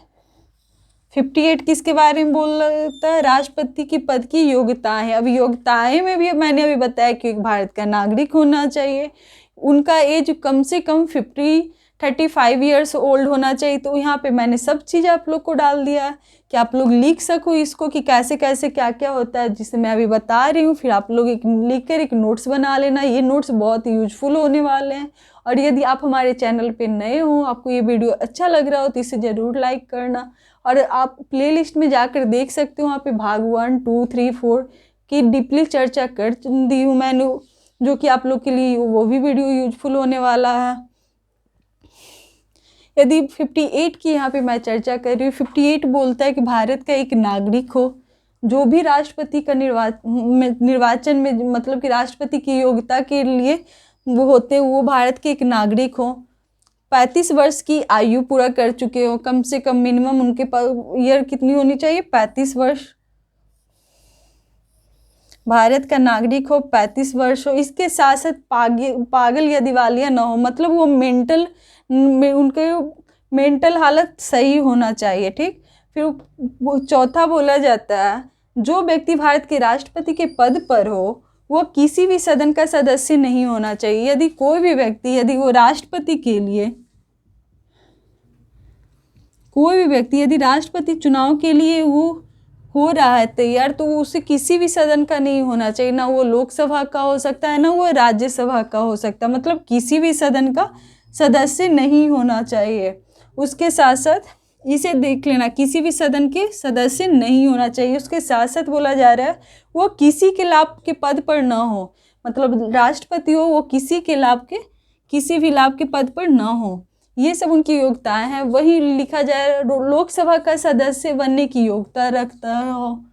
S1: 58 किसके बारे में बोलता है, राष्ट्रपति के पद की योग्यताएं। अब योग्यताएं में भी मैंने अभी बताया कि भारत का नागरिक होना चाहिए, उनका एज कम से कम 35 ईयर्स ओल्ड होना चाहिए। तो यहाँ पे मैंने सब चीज़ आप लोग को डाल दिया है कि आप लोग लिख सको इसको कि कैसे कैसे क्या क्या होता है, जिसे मैं अभी बता रही हूँ। फिर आप लोग लिख कर एक नोट्स बना लेना, ये नोट्स बहुत यूजफुल होने वाले हैं। और यदि आप हमारे चैनल पे नए हो, आपको ये वीडियो अच्छा लग रहा हो तो इसे ज़रूर लाइक करना। और आप प्लेलिस्ट में जाकर देख सकते हो, वहाँ पे भाग 1, 2, 3, 4 की डीपली चर्चा कर दी हूँ मैंने, जो कि आप लोग के लिए वो भी वीडियो यूजफुल होने वाला है। यदि 58 की यहाँ पे मैं चर्चा कर रही हूँ, 58 बोलता है कि भारत का एक नागरिक हो, जो भी राष्ट्रपति का निर्वाचन में मतलब कि राष्ट्रपति की योग्यता के लिए वो होते हैं, वो भारत के एक नागरिक हो, 35 वर्ष की आयु पूरा कर चुके हो, कम से कम मिनिमम उनके ईयर कितनी होनी चाहिए, 35 वर्ष। भारत का नागरिक हो, 35 वर्ष हो, इसके साथ साथ पागल या दिवालिया ना हो, मतलब वो उनके मेंटल हालत सही होना चाहिए, ठीक। फिर चौथा बोला जाता है, जो व्यक्ति भारत के राष्ट्रपति के पद पर हो वो किसी भी सदन का सदस्य नहीं होना चाहिए। यदि कोई भी व्यक्ति, यदि वो राष्ट्रपति के लिए, कोई भी व्यक्ति यदि राष्ट्रपति चुनाव के लिए वो हो रहा है तैयार, तो उसे किसी भी सदन का नहीं होना चाहिए, ना वो लोकसभा का हो सकता है ना वो राज्यसभा का हो सकता है, मतलब किसी भी सदन का सदस्य नहीं होना चाहिए। उसके साथ साथ इसे देख लेना, किसी भी सदन के सदस्य नहीं होना चाहिए। उसके साथ साथ बोला जा रहा है वो किसी के लाभ के पद पर ना हो, मतलब राष्ट्रपति हो वो किसी भी लाभ के पद पर ना हो, ये सब उनकी योग्यताएं हैं। वही लिखा जाए लोकसभा का सदस्य बनने की योग्यता रखता हो,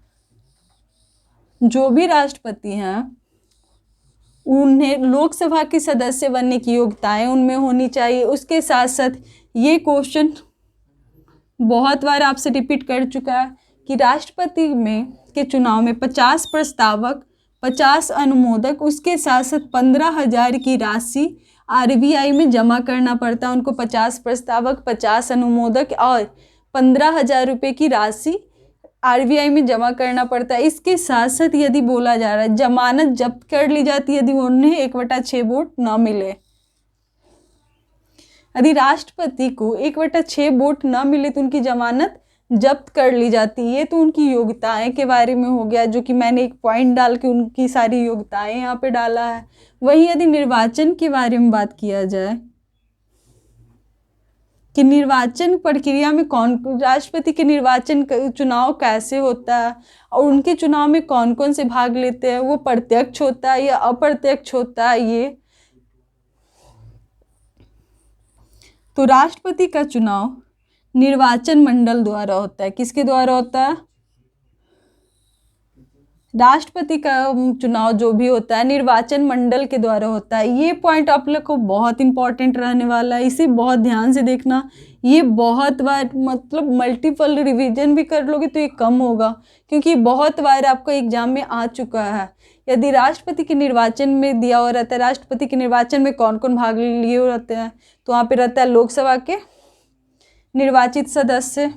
S1: जो भी राष्ट्रपति हैं उन्हें लोकसभा के सदस्य बनने की योग्यताएं उनमें होनी चाहिए। उसके साथ साथ ये क्वेश्चन बहुत बार आपसे रिपीट कर चुका है कि राष्ट्रपति के चुनाव में 50 प्रस्तावक, 50 अनुमोदक, उसके साथ साथ 15,000 की राशि RBI में जमा करना पड़ता है उनको। 50 प्रस्तावक, 50 अनुमोदक और 15,000 रुपये की राशि RBI में जमा करना पड़ता है। इसके साथ साथ यदि बोला जा रहा है जमानत जब्त कर ली जाती है यदि उन्हें 1/6 वोट न मिले, यदि राष्ट्रपति को 1/6 वोट न मिले तो उनकी जमानत जब्त कर ली जाती है। तो उनकी योग्यताएं के बारे में हो गया, जो कि मैंने एक पॉइंट डाल के उनकी सारी योग्यताएं यहाँ पे डाला है। वहीं यदि निर्वाचन के बारे में बात किया जाए कि निर्वाचन प्रक्रिया में राष्ट्रपति के निर्वाचन चुनाव कैसे होता है और उनके चुनाव में कौन कौन से भाग लेते हैं, वो प्रत्यक्ष होता है या अप्रत्यक्ष होता है ये। तो राष्ट्रपति का चुनाव निर्वाचन मंडल द्वारा होता है। किसके द्वारा होता है? राष्ट्रपति का चुनाव जो भी होता है निर्वाचन मंडल के द्वारा होता है। ये पॉइंट आप लोग को बहुत इंपॉर्टेंट रहने वाला है, इसे बहुत ध्यान से देखना। ये बहुत बार मतलब मल्टीपल रिवीजन भी कर लोगे तो ये कम होगा, क्योंकि बहुत बार आपको एग्जाम में आ चुका है। यदि राष्ट्रपति के निर्वाचन में दिया हुआ रहता है राष्ट्रपति के निर्वाचन में कौन कौन भाग लिए हुए रहते हैं, तो वहाँ पे रहता है लोकसभा के निर्वाचित सदस्य।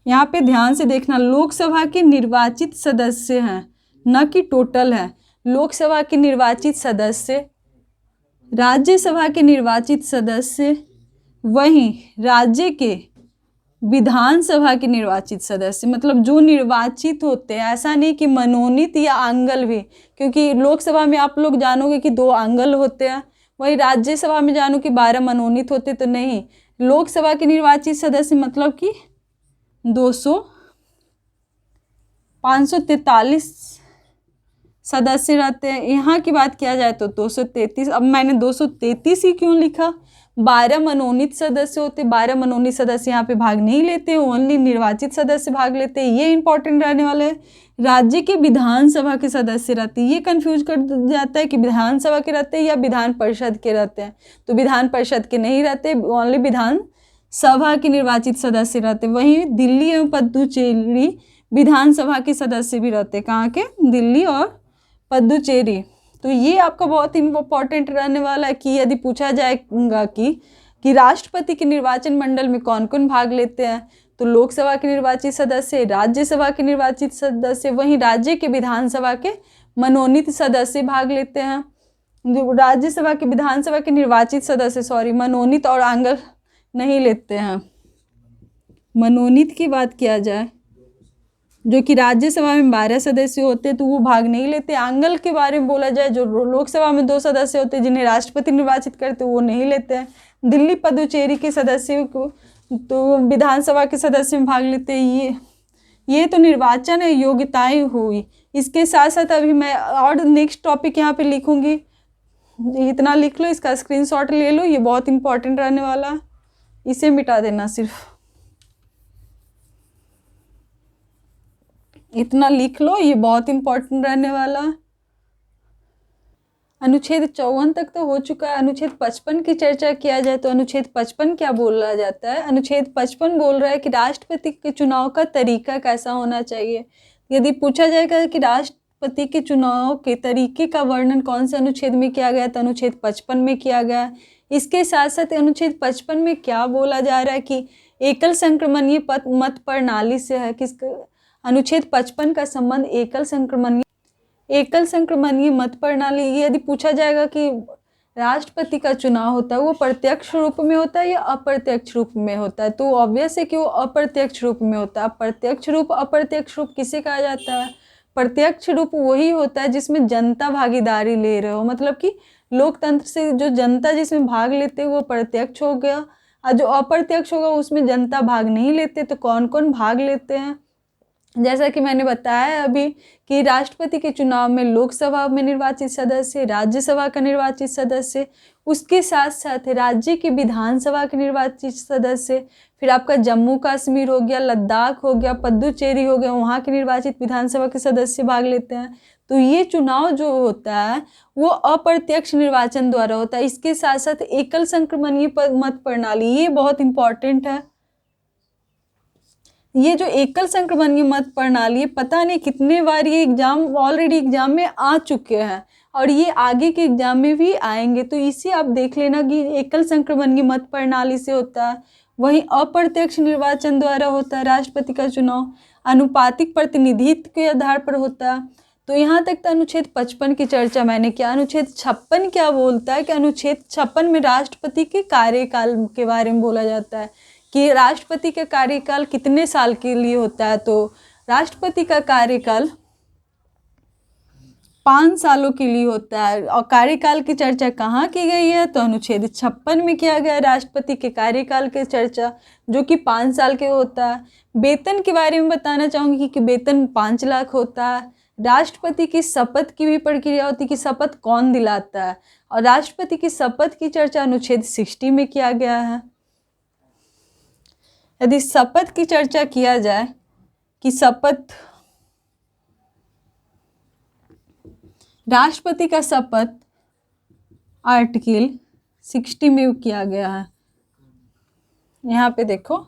S1: यहाँ पे ध्यान से देखना, लोकसभा के निर्वाचित सदस्य हैं, न कि टोटल है। लोकसभा के निर्वाचित सदस्य, राज्यसभा के निर्वाचित सदस्य, वहीं राज्य के विधानसभा के निर्वाचित सदस्य, मतलब जो निर्वाचित होते हैं, ऐसा नहीं कि मनोनीत या आंगल भी, क्योंकि लोकसभा में आप लोग जानोगे कि 2 आंगल होते हैं, वही राज्यसभा में जानो कि 12 मनोनीत होते, तो नहीं, लोकसभा के निर्वाचित सदस्य मतलब कि 543 सदस्य रहते हैं। यहाँ की बात किया जाए तो 233। अब मैंने 233 ही क्यों लिखा, 12 मनोनीत सदस्य होते, 12 मनोनीत सदस्य यहाँ पे भाग नहीं लेते, ओनली निर्वाचित सदस्य भाग लेते हैं, ये इंपॉर्टेंट रहने वाला है। राज्य के विधानसभा के सदस्य रहते हैं, ये कंफ्यूज कर जाता है कि विधानसभा के रहते हैं या विधान परिषद के रहते हैं, तो विधान परिषद के नहीं रहते, ओनली विधानसभा के निर्वाचित सदस्य रहते। वहीं दिल्ली एवं पुदुचेरी विधानसभा के सदस्य भी रहते, कहाँ के, दिल्ली और पुदुचेरी। तो ये आपका बहुत इम्पोर्टेंट रहने वाला है कि यदि पूछा जाएगा कि राष्ट्रपति के निर्वाचन मंडल में कौन कौन भाग लेते हैं, तो लोकसभा के निर्वाचित सदस्य, राज्यसभा के निर्वाचित सदस्य, वहीं राज्य के विधानसभा के मनोनीत सदस्य भाग लेते हैं। जो राज्यसभा के विधानसभा के निर्वाचित सदस्य मनोनीत और आंगल नहीं लेते हैं। मनोनीत की बात किया जाए, जो कि राज्यसभा में 12 सदस्य होते तो वो भाग नहीं लेते। आंगल के बारे में बोला जाए, जो लोकसभा में 2 सदस्य होते जिन्हें राष्ट्रपति निर्वाचित करते वो नहीं लेते हैं। दिल्ली पुदुचेरी के सदस्यों को तो विधानसभा के सदस्य में भाग लेते हैं। ये तो निर्वाचन है, योग्यताएं हुई। इसके साथ साथ अभी मैं और नेक्स्ट टॉपिक यहाँ पे लिखूंगी, इतना लिख लो, इसका स्क्रीनशॉट ले लो, ये बहुत इंपॉर्टेंट रहने वाला, इसे मिटा देना, सिर्फ इतना लिख लो, ये बहुत इंपॉर्टेंट रहने वाला। अनुच्छेद 54 तक तो हो चुका है। अनुच्छेद 55 की चर्चा किया जाए तो अनुच्छेद 55 क्या बोला जाता है? अनुच्छेद 55 बोल रहा है कि राष्ट्रपति के चुनाव का तरीका कैसा होना चाहिए। यदि पूछा जाएगा कि राष्ट्रपति के चुनाव के तरीके का वर्णन कौन से अनुच्छेद में किया गया, तो अनुच्छेद 55 में किया गया। इसके साथ साथ अनुच्छेद 55 में क्या बोला जा रहा है कि एकल संक्रमणीय मत प्रणाली से है। अनुच्छेद 55 का संबंध एकल संक्रमणीय मत प्रणाली। यदि पूछा जाएगा कि राष्ट्रपति का चुनाव होता है वो प्रत्यक्ष रूप में होता है या अप्रत्यक्ष रूप में होता है, तो ऑब्वियस है कि वो अप्रत्यक्ष रूप में होता है। अप्रत्यक्ष रूप किसे कहा जाता है? प्रत्यक्ष रूप वही होता है जिसमें जनता भागीदारी ले रहे हो, मतलब कि लोकतंत्र से जो जनता जिसमें भाग लेते हैं वो प्रत्यक्ष हो गया, और जो अप्रत्यक्ष होगा उसमें जनता भाग नहीं लेते। तो कौन कौन भाग लेते हैं? जैसा कि मैंने बताया अभी कि राष्ट्रपति के चुनाव में लोकसभा में निर्वाचित सदस्य, राज्यसभा का निर्वाचित सदस्य, उसके साथ साथ राज्य की विधानसभा के निर्वाचित सदस्य, फिर आपका जम्मू कश्मीर हो गया, लद्दाख हो गया, पुदुचेरी हो गया, वहाँ के निर्वाचित विधानसभा के सदस्य भाग लेते हैं। तो ये चुनाव जो होता है वो अप्रत्यक्ष निर्वाचन द्वारा होता है। इसके साथ साथ एकल संक्रमणीय मत प्रणाली, ये बहुत इंपॉर्टेंट है। ये जो एकल संक्रमणीय मत प्रणाली, पता नहीं कितने बार ये ऑलरेडी एग्जाम में आ चुके हैं और ये आगे के एग्जाम में भी आएंगे, तो इसे आप देख लेना कि एकल संक्रमणीय मत प्रणाली से होता है। वहीं अप्रत्यक्ष निर्वाचन द्वारा होता है राष्ट्रपति का चुनाव, अनुपातिक प्रतिनिधित्व के आधार पर होता है। तो यहाँ तक तो अनुच्छेद 55 की चर्चा मैंने किया। अनुच्छेद 56 क्या बोलता है कि अनुच्छेद 56 में राष्ट्रपति के कार्यकाल के बारे में बोला जाता है कि राष्ट्रपति का कार्यकाल कितने साल के लिए होता है। तो राष्ट्रपति का कार्यकाल 5 सालों के लिए होता है। और कार्यकाल की चर्चा कहाँ की गई है? तो अनुच्छेद 56 में किया गया राष्ट्रपति के कार्यकाल की चर्चा, जो कि 5 साल के होता है। वेतन के बारे में बताना चाहूँगी कि वेतन 5 लाख होता है। राष्ट्रपति की शपथ की भी प्रक्रिया होती है कि शपथ कौन दिलाता है, और राष्ट्रपति की शपथ की चर्चा अनुच्छेद 60 में किया गया है। यदि शपथ की चर्चा किया जाए कि शपथ, राष्ट्रपति का शपथ आर्टिकल 60 में किया गया है। यहाँ पे देखो,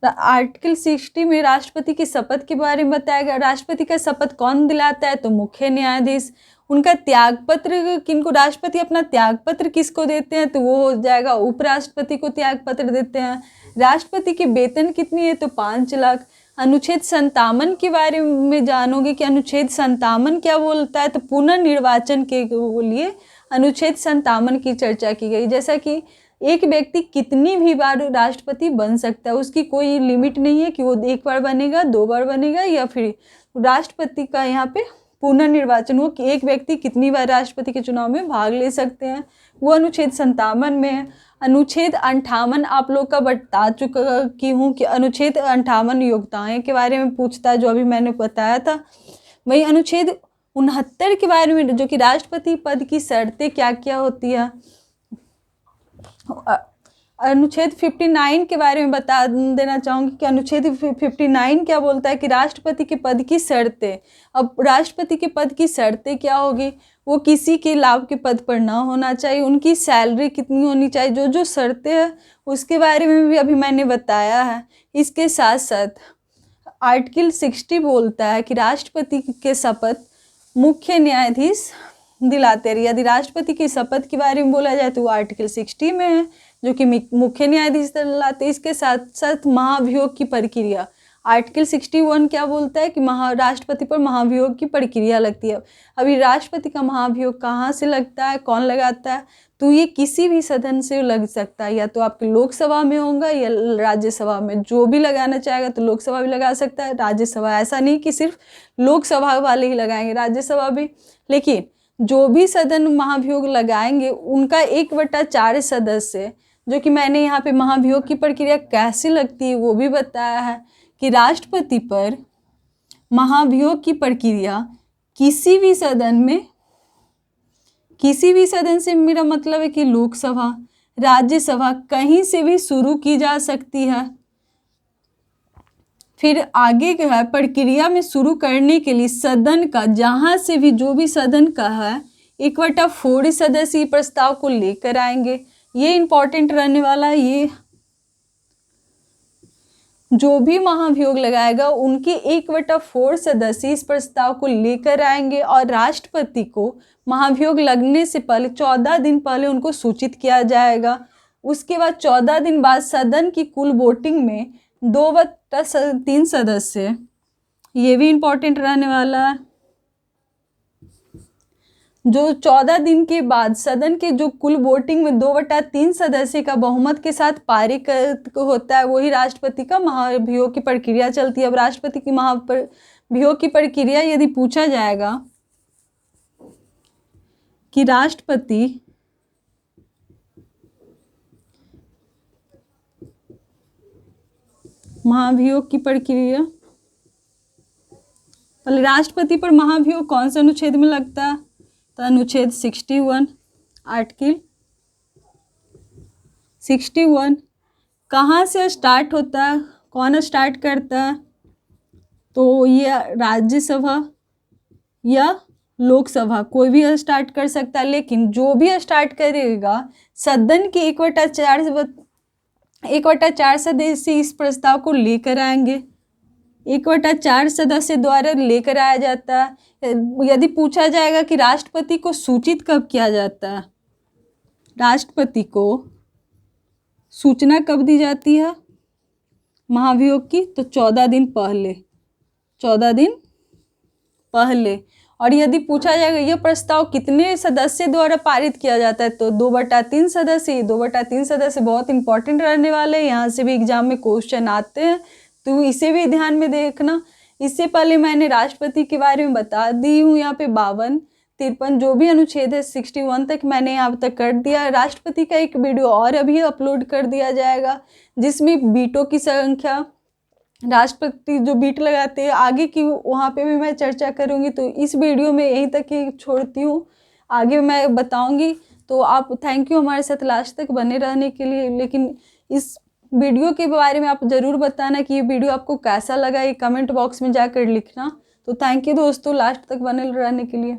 S1: आर्टिकल 60 में राष्ट्रपति की शपथ के बारे में बताया गया। राष्ट्रपति का शपथ कौन दिलाता है? तो मुख्य न्यायाधीश। उनका त्यागपत्र, किनको राष्ट्रपति अपना त्यागपत्र किसको देते हैं? तो वो हो जाएगा उपराष्ट्रपति को त्यागपत्र देते हैं। राष्ट्रपति की वेतन कितनी है? तो 5 लाख। अनुच्छेद 57 के बारे में जानोगे कि अनुच्छेद 57 क्या बोलता है। तो पुनर्निर्वाचन के लिए अनुच्छेद 57 की चर्चा की गई, जैसा कि एक व्यक्ति कितनी भी बार राष्ट्रपति बन सकता है, उसकी कोई लिमिट नहीं है कि वो एक बार बनेगा, 2 बार बनेगा, या फिर राष्ट्रपति का यहाँ पे पुनर्निर्वाचन हो कि एक व्यक्ति कितनी बार राष्ट्रपति के चुनाव में भाग ले सकते हैं, वो अनुच्छेद 57 में है। अनुच्छेद 58 आप लोग का बता चुका की हूँ कि अनुच्छेद 58 योग्यताएं के बारे में पूछता है, जो अभी मैंने बताया था। वही अनुच्छेद 69 के बारे में, जो कि राष्ट्रपति पद की शर्तें क्या क्या होती है। अनुच्छेद 59 के बारे में बता देना चाहूँगी कि अनुच्छेद 59 क्या बोलता है कि राष्ट्रपति के पद की शर्तें। अब राष्ट्रपति के पद की शर्तें क्या होगी, वो किसी के लाभ के पद पर ना होना चाहिए, उनकी सैलरी कितनी होनी चाहिए, जो जो शर्तें हैं उसके बारे में भी अभी मैंने बताया है। इसके साथ साथ आर्टिकल 60 बोलता है कि राष्ट्रपति के शपथ मुख्य न्यायाधीश दिलाते हैं। यदि राष्ट्रपति की शपथ के बारे में बोला जाए तो वो आर्टिकल 60 में है, जो कि मुख्य न्यायाधीश दिलाते। इसके साथ साथ महाभियोग की प्रक्रिया, आर्टिकल 61 क्या बोलता है कि राष्ट्रपति पर महाभियोग की प्रक्रिया लगती है। अभी राष्ट्रपति का महाभियोग कहाँ से लगता है, कौन लगाता है, तो ये किसी भी सदन से लग सकता है, या तो आपके लोकसभा में होगा या राज्यसभा में। जो भी लगाना चाहेगा तो लोकसभा भी लगा सकता है, राज्यसभा, ऐसा नहीं कि सिर्फ लोकसभा वाले ही लगाएंगे, राज्यसभा भी। लेकिन जो भी सदन महाभियोग लगाएंगे उनका 1/4 सदस्य, जो कि मैंने यहाँ पे महाभियोग की प्रक्रिया कैसे लगती है वो भी बताया है कि राष्ट्रपति पर महाभियोग की प्रक्रिया किसी भी सदन से मेरा मतलब है कि लोकसभा, राज्यसभा, कहीं से भी शुरू की जा सकती है। फिर आगे क्या है, प्रक्रिया में शुरू करने के लिए सदन का, जहाँ से भी जो भी सदन का है, 1/4 सदस्य प्रस्ताव को लेकर आएंगे। ये इम्पोर्टेंट रहने वाला है। ये जो भी महाभियोग लगाएगा उनके 1/4 सदस्य इस प्रस्ताव को लेकर आएंगे और राष्ट्रपति को महाभियोग लगने से पहले 14 दिन पहले उनको सूचित किया जाएगा। उसके बाद 14 दिन बाद सदन की कुल वोटिंग में 2/3 सदस्य, ये भी इम्पोर्टेंट रहने वाला है। जो 14 दिन के बाद सदन के जो कुल वोटिंग में 2/3 सदस्य का बहुमत के साथ पारित होता है, वही राष्ट्रपति का महाभियोग की प्रक्रिया चलती है। अब राष्ट्रपति की महाभियोग की प्रक्रिया यदि पूछा जाएगा कि राष्ट्रपति महाभियोग की प्रक्रिया, पहले राष्ट्रपति पर महाभियोग कौन से अनुच्छेद में लगता है, तो अनुच्छेद 61, आर्टिकल 61। कहाँ से स्टार्ट होता है, कौन स्टार्ट करता है, तो ये राज्यसभा या लोकसभा कोई भी स्टार्ट कर सकता है। लेकिन जो भी स्टार्ट करेगा सदन के 1/4 सदस्य इस प्रस्ताव को लेकर आएंगे, 1/4 सदस्य द्वारा लेकर आया जाता है। यदि पूछा जाएगा कि राष्ट्रपति को सूचित कब किया जाता है, राष्ट्रपति को सूचना कब दी जाती है महाभियोग की, तो 14 दिन पहले, 14 दिन पहले। और यदि पूछा जाएगा यह प्रस्ताव कितने सदस्य द्वारा पारित किया जाता है, तो 2/3 सदस्य। 2/3 सदस्य बहुत इंपॉर्टेंट रहने वाले हैं, यहाँ से भी एग्जाम में क्वेश्चन आते हैं, तो इसे भी ध्यान में देखना। इससे पहले मैंने राष्ट्रपति के बारे में बता दी हूँ, यहाँ पे 52, 53 जो भी अनुच्छेद है 61 तक मैंने यहाँ तक कर दिया। राष्ट्रपति का एक वीडियो और अभी अपलोड कर दिया जाएगा, जिसमें बीटों की संख्या, राष्ट्रपति जो बीट लगाते हैं आगे की, वहाँ पे भी मैं चर्चा करूँगी। तो इस वीडियो में यहीं तक ही छोड़ती हूँ, आगे मैं बताऊँगी। तो आप थैंक यू हमारे साथ लास्ट तक बने रहने के लिए। लेकिन इस वीडियो के बारे में आप ज़रूर बताना कि ये वीडियो आपको कैसा लगा, ये कमेंट बॉक्स में जाकर लिखना। तो थैंक यू दोस्तों लास्ट तक बने रहने के लिए।